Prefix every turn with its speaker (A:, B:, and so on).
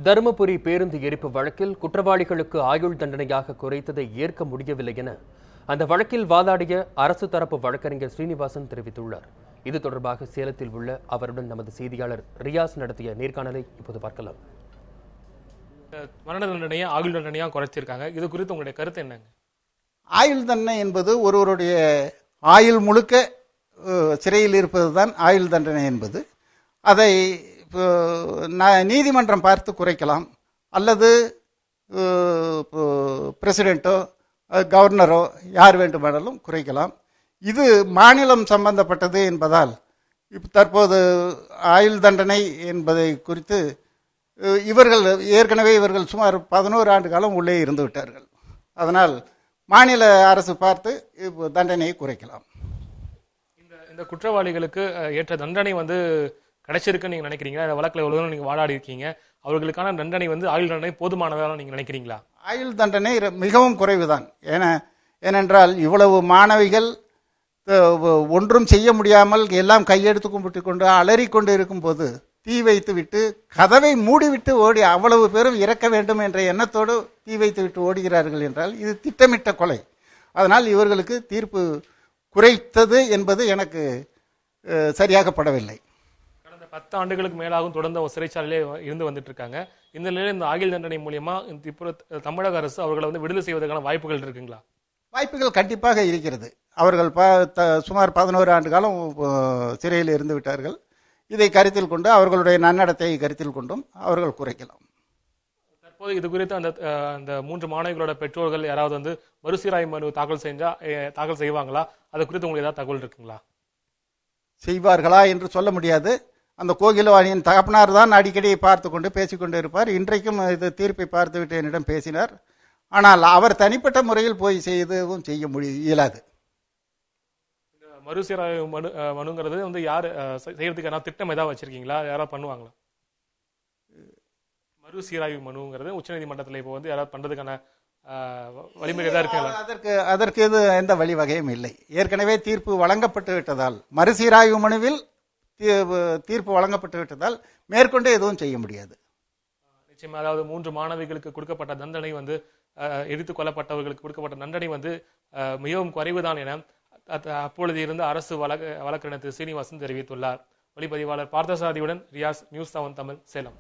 A: தருமபுரி பேருந்து எரிப்பு வழக்கில் குற்றவாளிகளுக்கு ஆயுள் தண்டனையாக குறைத்ததை ஏற்க முடியவில்லை என அந்த வழக்கில் வாதாடிய அரசு தரப்பு வழக்கறிஞர் ஸ்ரீனிவாசன் தெரிவித்துள்ளார். இது தொடர்பாக சேலத்தில் உள்ள அவருடன் நமது செய்தியாளர் ரியாஸ் நடத்திய நேர்காணலை இப்போது பார்க்கலாம்.
B: மரண தண்டனையை ஆயுள் தண்டனையா குறைச்சிருக்காங்க. இது குறித்து உங்களுடைய கருத்து என்னங்க?
C: ஆயுள் தண்டனை என்பது ஒருவருடைய ஆயுள் முழுக்க சிறையில் இருப்பதுதான் ஆயுள் தண்டனை என்பது. அதை நீதிமன்றம் பார்த்து குறைக்கலாம், அல்லது பிரசிடென்ட்டோ கவர்னரோ யார் வேண்டுமானாலும் குறைக்கலாம். இது மாநிலம் சம்பந்தப்பட்டது என்பதால் தற்போது ஆயுள் தண்டனை என்பதை குறித்து இவர்கள் சுமார் 11 ஆண்டு காலம் உள்ளே இருந்து விட்டார்கள். அதனால் மாநில அரசு பார்த்து தண்டனையை குறைக்கலாம்.
B: இந்த குற்றவாளிகளுக்கு ஏற்ற தண்டனை கிடைச்சிருக்குன்னு நீங்க நினைக்கிறீங்களா? இந்த வழக்கில் எவ்வளவு நீங்க வாதாடி இருக்கீங்க, அவர்களுக்கான தண்டனை ஆயுள் தண்டனை போதுமானதாக நீங்க நினைக்கிறீங்களா?
C: ஆயுள் தண்டனை மிகவும் குறைவுதான். ஏனென்றால் இவ்வளவு மாணவிகள் ஒன்றும் செய்ய முடியாமல் எல்லாம் கையெடுத்து கும்பிட்டு கொண்டு அலறிக்கொண்டு இருக்கும் போது தீ வைத்து விட்டு கதவை மூடிவிட்டு ஓடி அவ்வளவு பேரும் இறக்க வேண்டும் என்ற எண்ணத்தோடு தீ வைத்து விட்டு ஓடுகிறார்கள் என்றால் இது திட்டமிட்ட கொலை. அதனால் இவர்களுக்கு தீர்ப்பு குறைத்தது என்பது எனக்கு சரியாகப்படவில்லை.
B: கடந்த 10 ஆண்டுகளுக்கு மேலாகவும் தொடர்ந்து சிறைச்சாலையிலே இருந்து வந்துட்டு இருக்காங்க. இந்த நிலையில் இந்த ஆயுள் தண்டனை மூலியமா தமிழக அரசு அவர்களை விடுதலை செய்வதற்கான வாய்ப்புகள் இருக்குங்களா?
C: வாய்ப்புகள் கண்டிப்பாக இருக்கிறது. அவர்கள் சுமார் 11 ஆண்டு காலம் சிறையில் இருந்து விட்டார்கள். இதை கருத்தில் கொண்டு அவர்களுடைய நன்னடத்தையை கருத்தில் கொண்டும் அவர்கள் குறைக்கலாம்.
B: தற்போது இது குறித்து அந்த 3 மாணவிகளோட பெற்றோர்கள் யாராவது மறுசீராய்வு மனு தாக்கல் செய்வாங்களா? அது குறித்து உங்களுக்கு ஏதாவது தகவல் இருக்குங்களா?
C: செய்வார்களா என்று சொல்ல முடியாது. அந்த கோகிலவாணியின் தகப்பனார் தான் அடிக்கடி பார்த்து கொண்டு பேசிக்கொண்டு இருப்பார். இன்றைக்கும் இது தீர்ப்பை பார்த்துவிட்டு என்னிடம் பேசினார். ஆனால் அவர் தனிப்பட்ட முறையில் போய் செய்ய இயலாது.
B: மறுசீராய்வு மனுங்கிறது யார் செய்யறதுக்கான திட்டம் ஏதாவது வச்சிருக்கீங்களா? யாராவது பண்ணுவாங்களா? மறுசீராய்வு மனுங்கிறது உச்சநீதிமன்றத்தில் இப்போ யாராவது பண்றதுக்கான வழிமுறை தான் இருக்கு?
C: அதற்கு எந்த வழிவகையும் இல்லை. ஏற்கனவே தீர்ப்பு வழங்கப்பட்டு விட்டதால், மறுசீராய்வு மனுவில் தீர்ப்பு வழங்கப்பட்டு விட்டதால் மேற்கொண்டு எதுவும் செய்ய முடியாது.
B: நிச்சயமா. அதாவது 3 மாணவிகளுக்கு கொடுக்கப்பட்ட தண்டனை எரித்து கொல்லப்பட்டவர்களுக்கு கொடுக்கப்பட்ட தண்டனை மிகவும் குறைவுதான் என அப்பொழுது இருந்த அரசு வழக்கறிஞர் திரு ஸ்ரீனிவாசன் தெரிவித்துள்ளார். ஒளிப்பதிவாளர் பார்த்தசாரதியுடன் ரியாஸ், நியூஸ் 7 தமிழ், சேலம்.